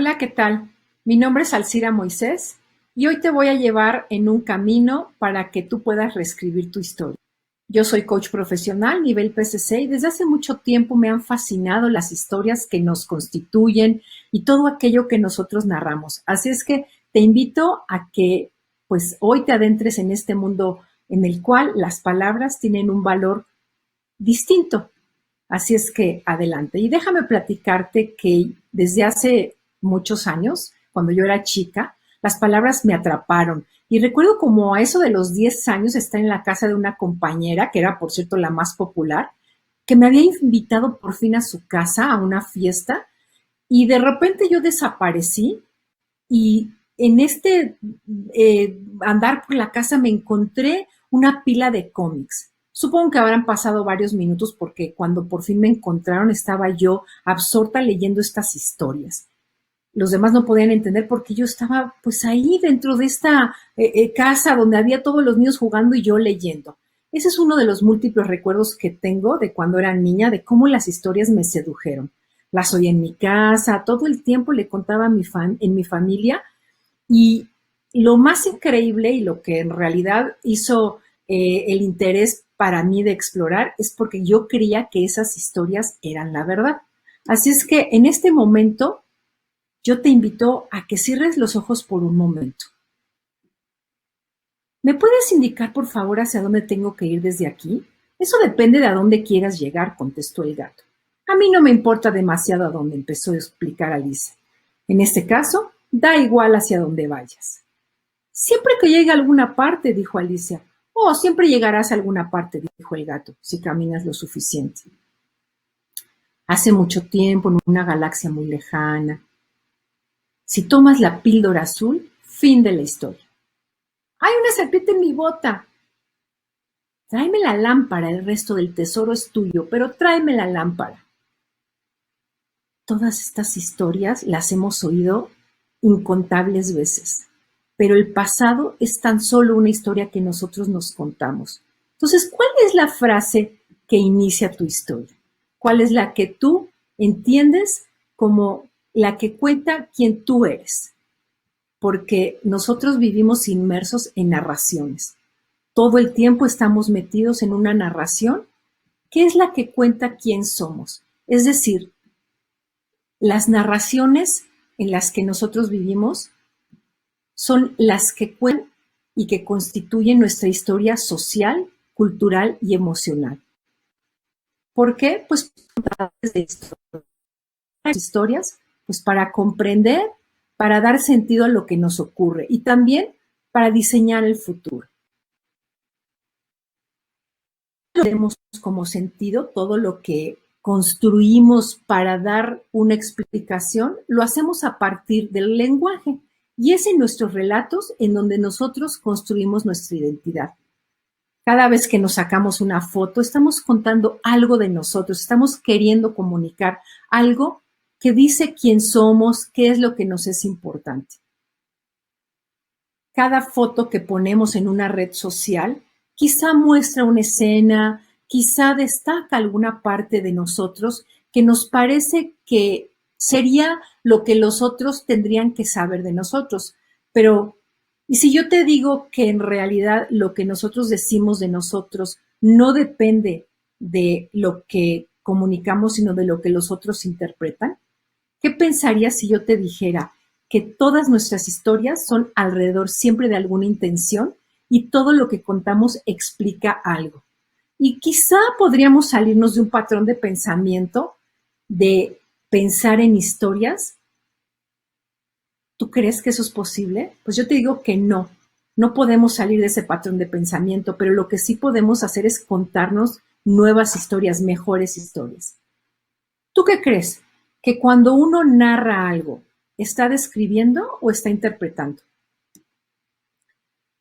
Hola, ¿qué tal? Mi nombre es Alcira Moisés y hoy te voy a llevar en un camino para que tú puedas reescribir tu historia. Yo soy coach profesional nivel PCC y desde hace mucho tiempo me han fascinado las historias que nos constituyen y todo aquello que nosotros narramos. Así es que te invito a que pues hoy te adentres en este mundo en el cual las palabras tienen un valor distinto. Así es que adelante. Y déjame platicarte que desde hace muchos años, cuando yo era chica, las palabras me atraparon. Y recuerdo como a eso de los 10 años estar en la casa de una compañera, que era por cierto la más popular, que me había invitado por fin a su casa, a una fiesta, y de repente yo desaparecí y en este andar por la casa me encontré una pila de cómics. Supongo que habrán pasado varios minutos porque cuando por fin me encontraron estaba yo absorta leyendo estas historias. Los demás no podían entender porque yo estaba pues ahí dentro de esta casa donde había todos los niños jugando y yo leyendo. Ese es uno de los múltiples recuerdos que tengo de cuando era niña, de cómo las historias me sedujeron. Las oí en mi casa, todo el tiempo le contaba a en mi familia y lo más increíble y lo que en realidad hizo el interés para mí de explorar es porque yo creía que esas historias eran la verdad. Así es que en este momento yo te invito a que cierres los ojos por un momento. ¿Me puedes indicar, por favor, hacia dónde tengo que ir desde aquí? Eso depende de a dónde quieras llegar, contestó el gato. A mí no me importa demasiado a dónde, empezó a explicar Alicia. En este caso, da igual hacia dónde vayas. Siempre que llegue a alguna parte, dijo Alicia. Oh, siempre llegarás a alguna parte, dijo el gato, si caminas lo suficiente. Hace mucho tiempo, en una galaxia muy lejana. Si tomas la píldora azul, fin de la historia. ¡Hay una serpiente en mi bota! Tráeme la lámpara, el resto del tesoro es tuyo, pero tráeme la lámpara. Todas estas historias las hemos oído incontables veces, pero el pasado es tan solo una historia que nosotros nos contamos. Entonces, ¿cuál es la frase que inicia tu historia? ¿Cuál es la que tú entiendes como la que cuenta quién tú eres? Porque nosotros vivimos inmersos en narraciones. Todo el tiempo estamos metidos en una narración que es la que cuenta quién somos. Es decir, las narraciones en las que nosotros vivimos son las que cuentan y que constituyen nuestra historia social, cultural y emocional. ¿Por qué? Pues de historias, pues para comprender, para dar sentido a lo que nos ocurre y también para diseñar el futuro. Tenemos como sentido todo lo que construimos para dar una explicación, lo hacemos a partir del lenguaje y es en nuestros relatos en donde nosotros construimos nuestra identidad. Cada vez que nos sacamos una foto, estamos contando algo de nosotros, estamos queriendo comunicar algo que dice quién somos, qué es lo que nos es importante. Cada foto que ponemos en una red social quizá muestra una escena, quizá destaca alguna parte de nosotros que nos parece que sería lo que los otros tendrían que saber de nosotros. Pero, ¿y si yo te digo que en realidad lo que nosotros decimos de nosotros no depende de lo que comunicamos, sino de lo que los otros interpretan? ¿Qué pensarías si yo te dijera que todas nuestras historias son alrededor siempre de alguna intención y todo lo que contamos explica algo? Y quizá podríamos salirnos de un patrón de pensamiento, de pensar en historias. ¿Tú crees que eso es posible? Pues yo te digo que no. No podemos salir de ese patrón de pensamiento, pero lo que sí podemos hacer es contarnos nuevas historias, mejores historias. ¿Tú qué crees? ¿Que cuando uno narra algo, está describiendo o está interpretando?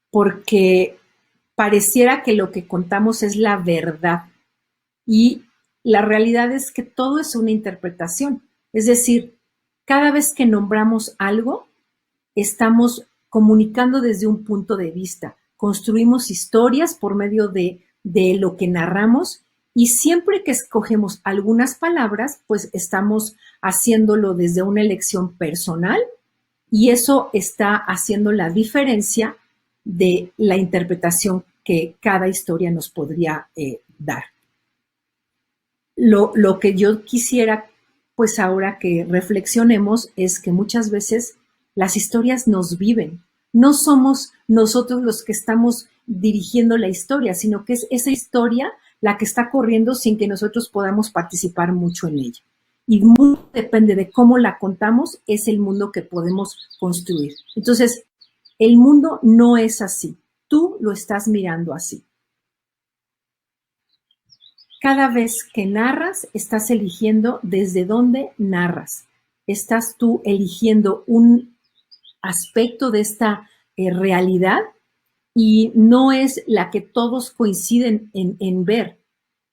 Porque pareciera que lo que contamos es la verdad y la realidad es que todo es una interpretación. Es decir, cada vez que nombramos algo, estamos comunicando desde un punto de vista. Construimos historias por medio de lo que narramos Y siempre que escogemos algunas palabras, pues estamos haciéndolo desde una elección personal y eso está haciendo la diferencia de la interpretación que cada historia nos podría dar. Lo que yo quisiera, pues ahora que reflexionemos, es que muchas veces las historias nos viven. No somos nosotros los que estamos dirigiendo la historia, sino que es esa historia la que está corriendo sin que nosotros podamos participar mucho en ella. Y mucho depende de cómo la contamos, es el mundo que podemos construir. Entonces, el mundo no es así. Tú lo estás mirando así. Cada vez que narras, estás eligiendo desde dónde narras. Estás tú eligiendo un aspecto de esta realidad y no es la que todos coinciden en ver.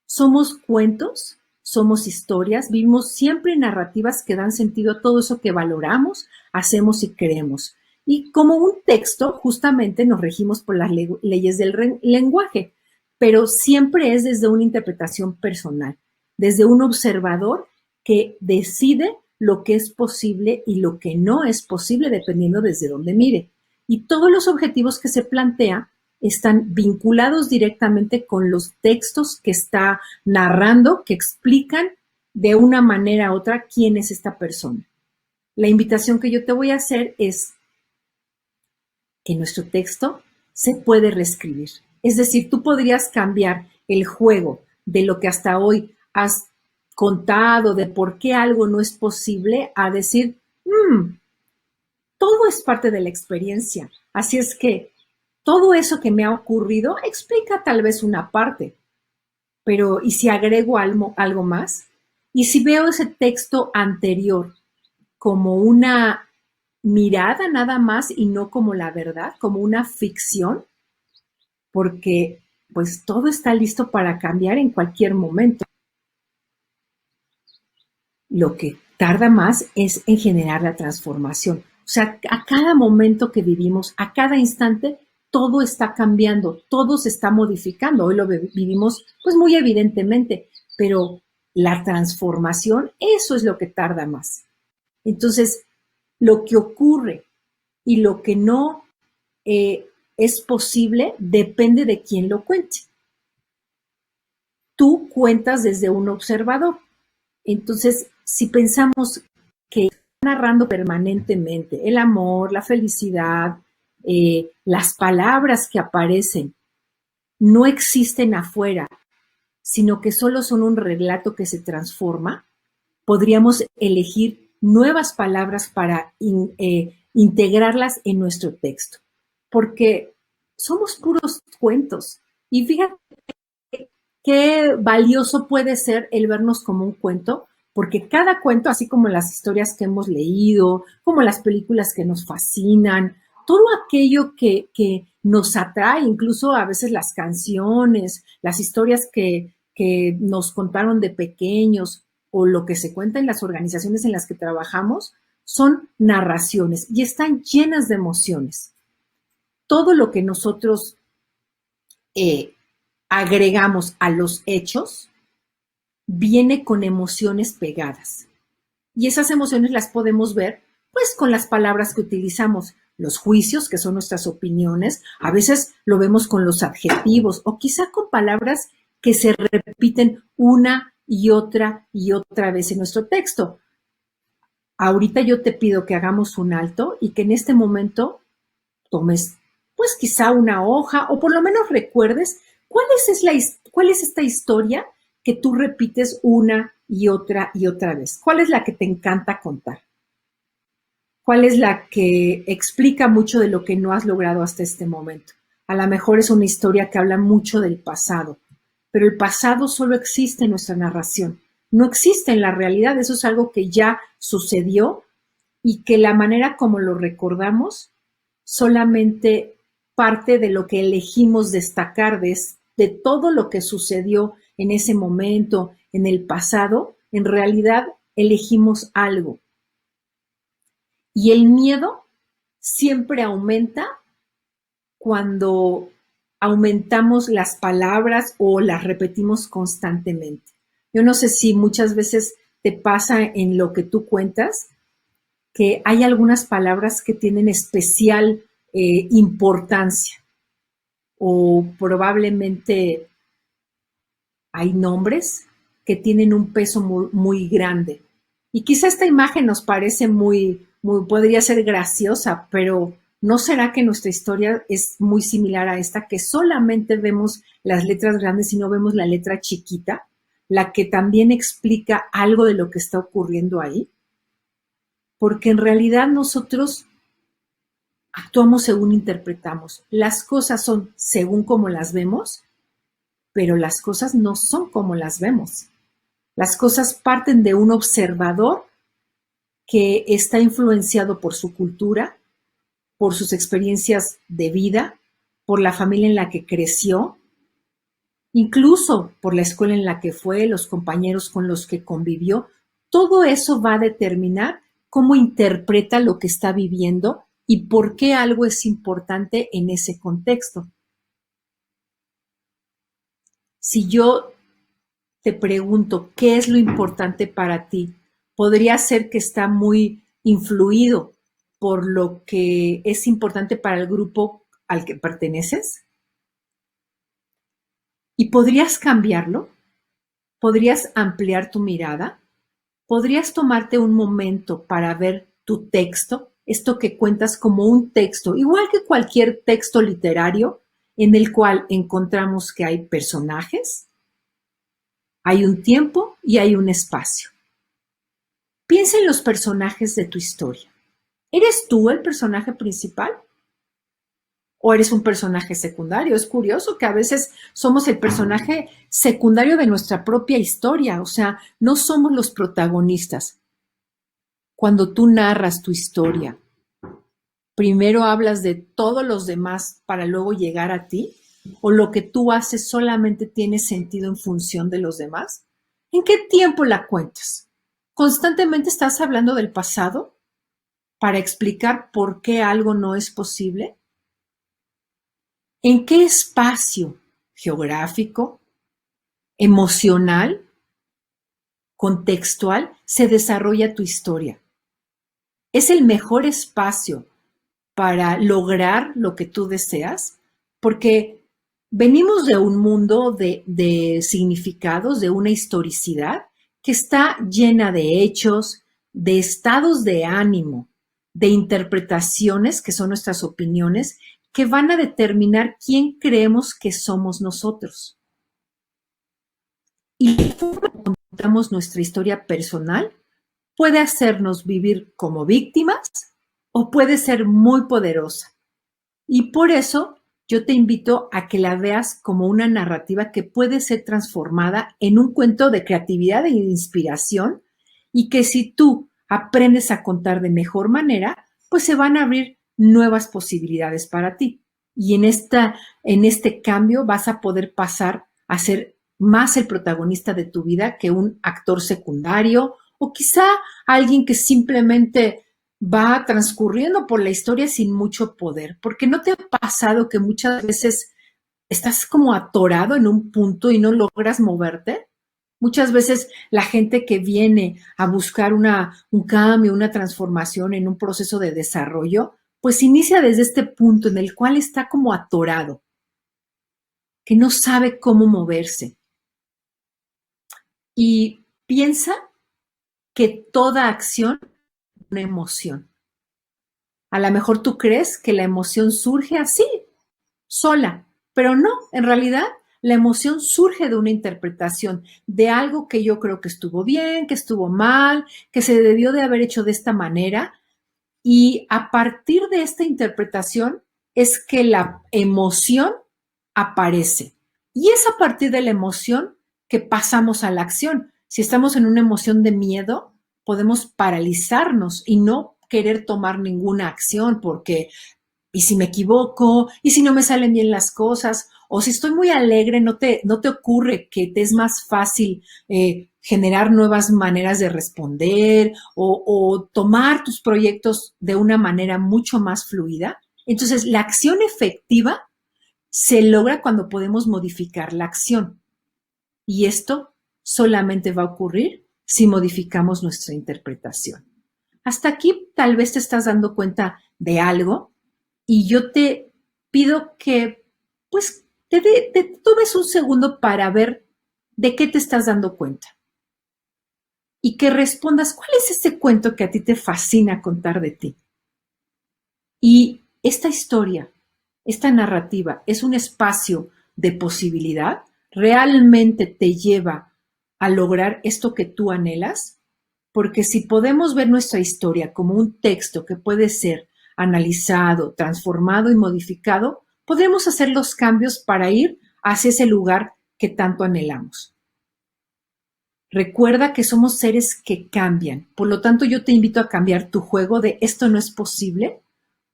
Somos cuentos, somos historias, vivimos siempre narrativas que dan sentido a todo eso que valoramos, hacemos y creemos. Y como un texto, justamente nos regimos por las leyes del lenguaje, pero siempre es desde una interpretación personal, desde un observador que decide lo que es posible y lo que no es posible dependiendo desde dónde mire. Y todos los objetivos que se plantea están vinculados directamente con los textos que está narrando, que explican de una manera u otra quién es esta persona. La invitación que yo te voy a hacer es que nuestro texto se puede reescribir. Es decir, tú podrías cambiar el juego de lo que hasta hoy has contado, de por qué algo no es posible, a decir, todo es parte de la experiencia. Así es que todo eso que me ha ocurrido explica tal vez una parte, pero ¿y si agrego algo más? ¿Y si veo ese texto anterior como una mirada nada más y no como la verdad, como una ficción? Porque pues todo está listo para cambiar en cualquier momento. Lo que tarda más es en generar la transformación. O sea, a cada momento que vivimos, a cada instante, todo está cambiando, todo se está modificando. Hoy lo vivimos pues muy evidentemente, pero la transformación, eso es lo que tarda más. Entonces, lo que ocurre y lo que no es posible depende de quién lo cuente. Tú cuentas desde un observador. Entonces, si pensamos que está narrando permanentemente el amor, la felicidad, las palabras que aparecen no existen afuera, sino que solo son un relato que se transforma, podríamos elegir nuevas palabras para integrarlas en nuestro texto, porque somos puros cuentos. Y fíjate qué valioso puede ser el vernos como un cuento, porque cada cuento, así como las historias que hemos leído, como las películas que nos fascinan, todo aquello que nos atrae, incluso a veces las canciones, las historias que nos contaron de pequeños o lo que se cuenta en las organizaciones en las que trabajamos, son narraciones y están llenas de emociones. Todo lo que nosotros agregamos a los hechos viene con emociones pegadas. Y esas emociones las podemos ver pues con las palabras que utilizamos, los juicios, que son nuestras opiniones, a veces lo vemos con los adjetivos o quizá con palabras que se repiten una y otra vez en nuestro texto. Ahorita yo te pido que hagamos un alto y que en este momento tomes pues quizá una hoja o por lo menos recuerdes cuál es esta historia que tú repites una y otra vez. ¿Cuál es la que te encanta contar? ¿Cuál es la que explica mucho de lo que no has logrado hasta este momento? A lo mejor es una historia que habla mucho del pasado, pero el pasado solo existe en nuestra narración, no existe en la realidad, eso es algo que ya sucedió y que la manera como lo recordamos solamente parte de lo que elegimos destacar de todo lo que sucedió en ese momento, en el pasado, en realidad elegimos algo. Y el miedo siempre aumenta cuando aumentamos las palabras o las repetimos constantemente. Yo no sé si muchas veces te pasa en lo que tú cuentas, que hay algunas palabras que tienen especial importancia o probablemente hay nombres que tienen un peso muy, muy grande. Y quizá esta imagen nos parece podría ser graciosa, pero ¿no será que nuestra historia es muy similar a esta, que solamente vemos las letras grandes y no vemos la letra chiquita, la que también explica algo de lo que está ocurriendo ahí? Porque en realidad nosotros actuamos según interpretamos. Las cosas son según como las vemos, pero las cosas no son como las vemos. Las cosas parten de un observador que está influenciado por su cultura, por sus experiencias de vida, por la familia en la que creció, incluso por la escuela en la que fue, los compañeros con los que convivió. Todo eso va a determinar cómo interpreta lo que está viviendo y por qué algo es importante en ese contexto. Si yo te pregunto qué es lo importante para ti, podría ser que está muy influido por lo que es importante para el grupo al que perteneces. ¿Y podrías cambiarlo? ¿Podrías ampliar tu mirada? ¿Podrías tomarte un momento para ver tu texto, esto que cuentas como un texto, igual que cualquier texto literario, en el cual encontramos que hay personajes, hay un tiempo y hay un espacio? Piensa en los personajes de tu historia. ¿Eres tú el personaje principal? ¿O eres un personaje secundario? Es curioso que a veces somos el personaje secundario de nuestra propia historia, o sea, no somos los protagonistas. Cuando tú narras tu historia, primero hablas de todos los demás para luego llegar a ti, o lo que tú haces solamente tiene sentido en función de los demás. ¿En qué tiempo la cuentas? ¿Constantemente estás hablando del pasado para explicar por qué algo no es posible? ¿En qué espacio geográfico, emocional, contextual se desarrolla tu historia? ¿Es el mejor espacio para lograr lo que tú deseas? Porque venimos de un mundo de significados, de una historicidad que está llena de hechos, de estados de ánimo, de interpretaciones, que son nuestras opiniones, que van a determinar quién creemos que somos nosotros. Y la forma en que contamos nuestra historia personal puede hacernos vivir como víctimas o puede ser muy poderosa. Y por eso yo te invito a que la veas como una narrativa que puede ser transformada en un cuento de creatividad e inspiración, y que si tú aprendes a contar de mejor manera, pues se van a abrir nuevas posibilidades para ti. Y en este cambio vas a poder pasar a ser más el protagonista de tu vida que un actor secundario, o quizá alguien que simplemente va transcurriendo por la historia sin mucho poder. Porque ¿no te ha pasado que muchas veces estás como atorado en un punto y no logras moverte? Muchas veces la gente que viene a buscar un cambio, una transformación en un proceso de desarrollo, pues inicia desde este punto en el cual está como atorado, que no sabe cómo moverse. Y piensa que toda acción es una emoción. A lo mejor tú crees que la emoción surge así, sola, pero no, en realidad la emoción surge de una interpretación, de algo que yo creo que estuvo bien, que estuvo mal, que se debió de haber hecho de esta manera, y a partir de esta interpretación es que la emoción aparece. Y es a partir de la emoción que pasamos a la acción. Si estamos en una emoción de miedo, podemos paralizarnos y no querer tomar ninguna acción porque ¿y si me equivoco? ¿Y si no me salen bien las cosas? O si estoy muy alegre, ¿no te ocurre que te es más fácil generar nuevas maneras de responder o tomar tus proyectos de una manera mucho más fluida? Entonces, la acción efectiva se logra cuando podemos modificar la acción. Y esto solamente va a ocurrir si modificamos nuestra interpretación. Hasta aquí tal vez te estás dando cuenta de algo y yo te pido que pues te tomes un segundo para ver de qué te estás dando cuenta y que respondas cuál es ese cuento que a ti te fascina contar de ti. Y esta historia, esta narrativa, es un espacio de posibilidad, realmente te lleva a lograr esto que tú anhelas, porque si podemos ver nuestra historia como un texto que puede ser analizado, transformado y modificado, podremos hacer los cambios para ir hacia ese lugar que tanto anhelamos. Recuerda que somos seres que cambian, por lo tanto yo te invito a cambiar tu juego de esto no es posible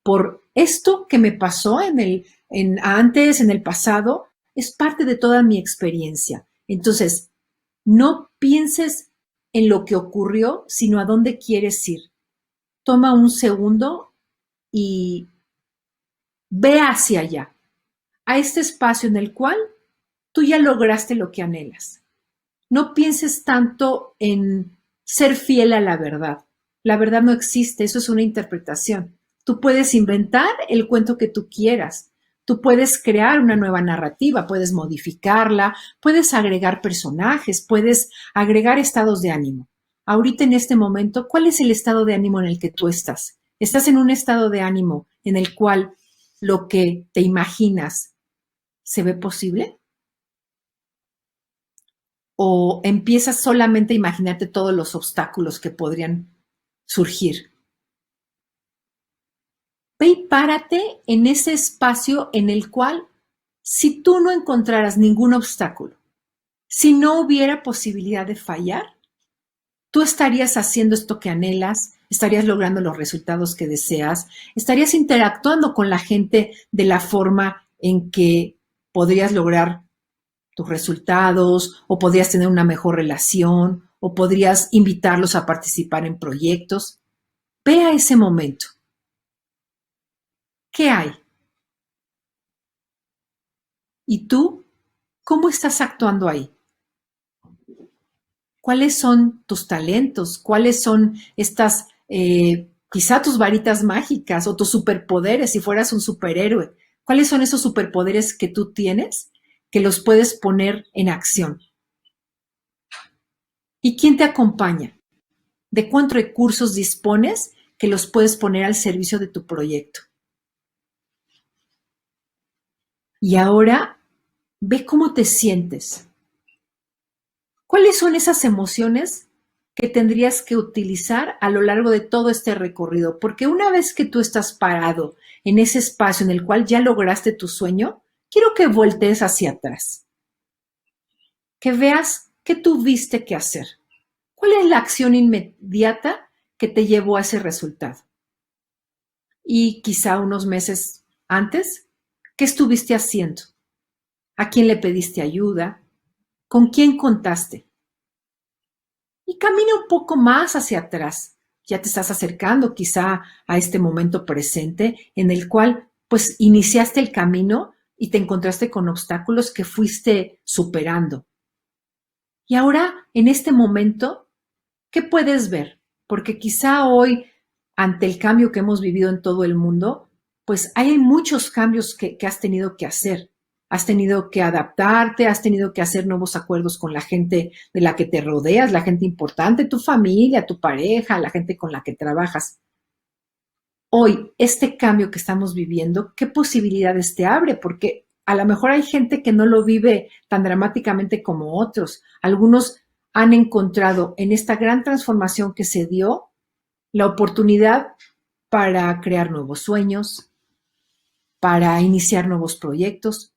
por esto que me pasó antes, en el pasado, es parte de toda mi experiencia. Entonces, no pienses en lo que ocurrió, sino a dónde quieres ir. Toma un segundo y ve hacia allá, a este espacio en el cual tú ya lograste lo que anhelas. No pienses tanto en ser fiel a la verdad. La verdad no existe, eso es una interpretación. Tú puedes inventar el cuento que tú quieras. Tú puedes crear una nueva narrativa, puedes modificarla, puedes agregar personajes, puedes agregar estados de ánimo. Ahorita en este momento, ¿cuál es el estado de ánimo en el que tú estás? ¿Estás en un estado de ánimo en el cual lo que te imaginas se ve posible? ¿O empiezas solamente a imaginarte todos los obstáculos que podrían surgir? Ve y párate en ese espacio en el cual, si tú no encontraras ningún obstáculo, si no hubiera posibilidad de fallar, tú estarías haciendo esto que anhelas, estarías logrando los resultados que deseas, estarías interactuando con la gente de la forma en que podrías lograr tus resultados, o podrías tener una mejor relación, o podrías invitarlos a participar en proyectos. Ve a ese momento. ¿Qué hay? ¿Y tú cómo estás actuando ahí? ¿Cuáles son tus talentos? ¿Cuáles son estas, quizá tus varitas mágicas o tus superpoderes si fueras un superhéroe? ¿Cuáles son esos superpoderes que tú tienes que los puedes poner en acción? ¿Y quién te acompaña? ¿De cuántos recursos dispones que los puedes poner al servicio de tu proyecto? Y ahora ve cómo te sientes. ¿Cuáles son esas emociones que tendrías que utilizar a lo largo de todo este recorrido? Porque una vez que tú estás parado en ese espacio en el cual ya lograste tu sueño, quiero que voltees hacia atrás, que veas qué tuviste que hacer. ¿Cuál es la acción inmediata que te llevó a ese resultado? Y quizá unos meses antes, ¿qué estuviste haciendo? ¿A quién le pediste ayuda? ¿Con quién contaste? Y camina un poco más hacia atrás. Ya te estás acercando quizá a este momento presente en el cual pues iniciaste el camino y te encontraste con obstáculos que fuiste superando. Y ahora, en este momento, ¿qué puedes ver? Porque quizá hoy, ante el cambio que hemos vivido en todo el mundo, pues hay muchos cambios que has tenido que hacer. Has tenido que adaptarte, has tenido que hacer nuevos acuerdos con la gente de la que te rodeas, la gente importante, tu familia, tu pareja, la gente con la que trabajas. Hoy, este cambio que estamos viviendo, ¿qué posibilidades te abre? Porque a lo mejor hay gente que no lo vive tan dramáticamente como otros. Algunos han encontrado en esta gran transformación que se dio la oportunidad para crear nuevos sueños, para iniciar nuevos proyectos.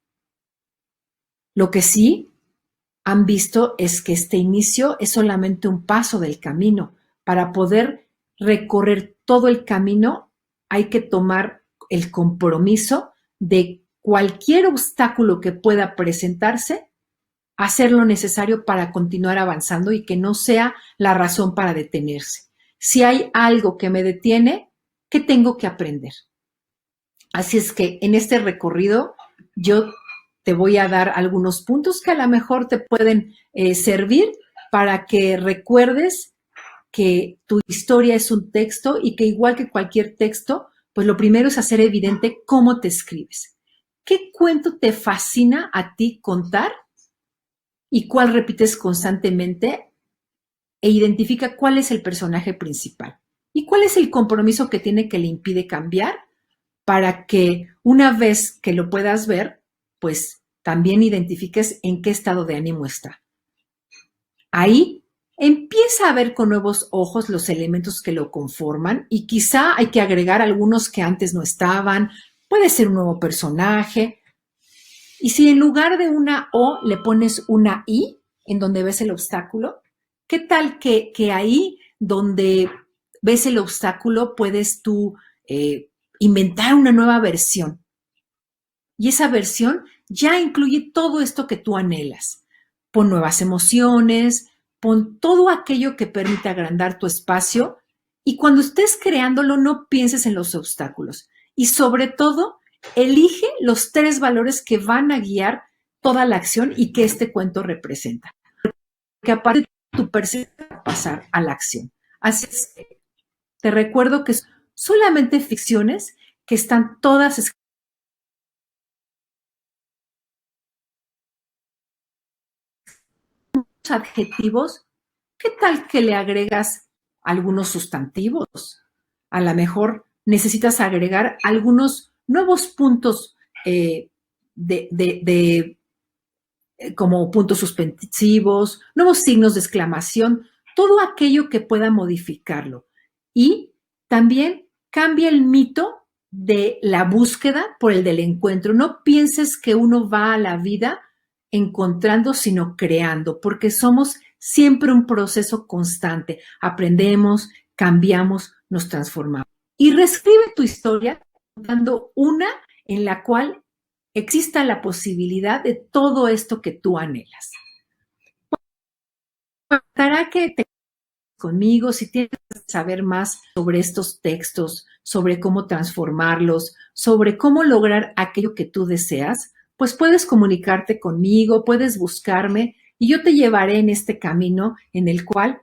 Lo que sí han visto es que este inicio es solamente un paso del camino. Para poder recorrer todo el camino hay que tomar el compromiso de cualquier obstáculo que pueda presentarse, hacer lo necesario para continuar avanzando y que no sea la razón para detenerse. Si hay algo que me detiene, ¿qué tengo que aprender? Así es que en este recorrido yo te voy a dar algunos puntos que a lo mejor te pueden servir para que recuerdes que tu historia es un texto y que igual que cualquier texto, pues lo primero es hacer evidente cómo te escribes. ¿Qué cuento te fascina a ti contar y cuál repites constantemente? E identifica cuál es el personaje principal y cuál es el compromiso que tiene que le impide cambiar para que una vez que lo puedas ver, pues también identifiques en qué estado de ánimo está. Ahí empieza a ver con nuevos ojos los elementos que lo conforman y quizá hay que agregar algunos que antes no estaban, puede ser un nuevo personaje. Y si en lugar de una O le pones una I, en donde ves el obstáculo, ¿qué tal que ahí donde ves el obstáculo puedes tú inventar una nueva versión? Y esa versión ya incluye todo esto que tú anhelas. Pon nuevas emociones, pon todo aquello que permite agrandar tu espacio y cuando estés creándolo no pienses en los obstáculos. Y sobre todo, elige los 3 valores que van a guiar toda la acción y que este cuento representa. Que aparte tu percepción va a pasar a la acción. Así es que te recuerdo que son solamente ficciones que están todas escritas adjetivos. ¿Qué tal que le agregas algunos sustantivos? A lo mejor necesitas agregar algunos nuevos puntos como puntos suspensivos, nuevos signos de exclamación, todo aquello que pueda modificarlo. Y también cambia el mito de la búsqueda por el del encuentro. No pienses que uno va a la vida encontrando, sino creando, porque somos siempre un proceso constante. Aprendemos, cambiamos, nos transformamos. Y reescribe tu historia dando una en la cual exista la posibilidad de todo esto que tú anhelas. Para que te conmigo, si tienes que saber más sobre estos textos, sobre cómo transformarlos, sobre cómo lograr aquello que tú deseas, pues puedes comunicarte conmigo, puedes buscarme y yo te llevaré en este camino en el cual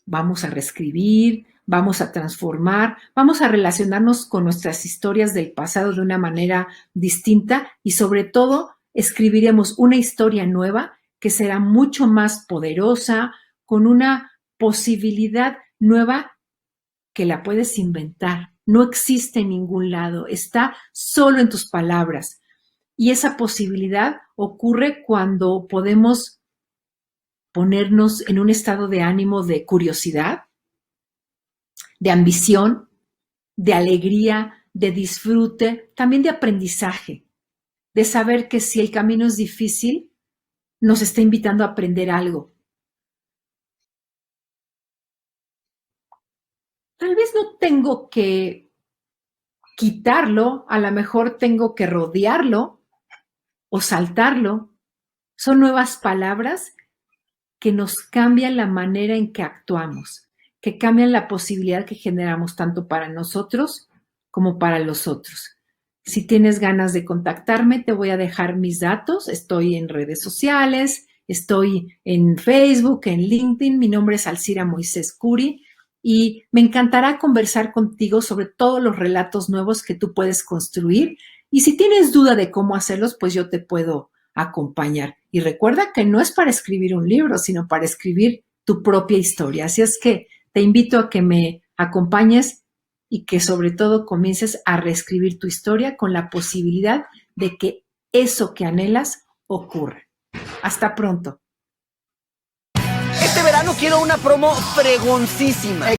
vamos a reescribir, vamos a transformar, vamos a relacionarnos con nuestras historias del pasado de una manera distinta y sobre todo escribiremos una historia nueva que será mucho más poderosa, con una posibilidad nueva que la puedes inventar. No existe en ningún lado, está solo en tus palabras. Y esa posibilidad ocurre cuando podemos ponernos en un estado de ánimo de curiosidad, de ambición, de alegría, de disfrute, también de aprendizaje, de saber que si el camino es difícil, nos está invitando a aprender algo. Tal vez no tengo que quitarlo, a lo mejor tengo que rodearlo o saltarlo. Son nuevas palabras que nos cambian la manera en que actuamos, que cambian la posibilidad que generamos tanto para nosotros como para los otros. Si tienes ganas de contactarme, te voy a dejar mis datos. Estoy en redes sociales, estoy en Facebook, en LinkedIn. Mi nombre es Alcira Moisés Curi y me encantará conversar contigo sobre todos los relatos nuevos que tú puedes construir. Y si tienes duda de cómo hacerlos, pues yo te puedo acompañar. Y recuerda que no es para escribir un libro, sino para escribir tu propia historia. Así es que te invito a que me acompañes y que sobre todo comiences a reescribir tu historia con la posibilidad de que eso que anhelas ocurra. Hasta pronto. Este verano quiero una promo fregoncísima.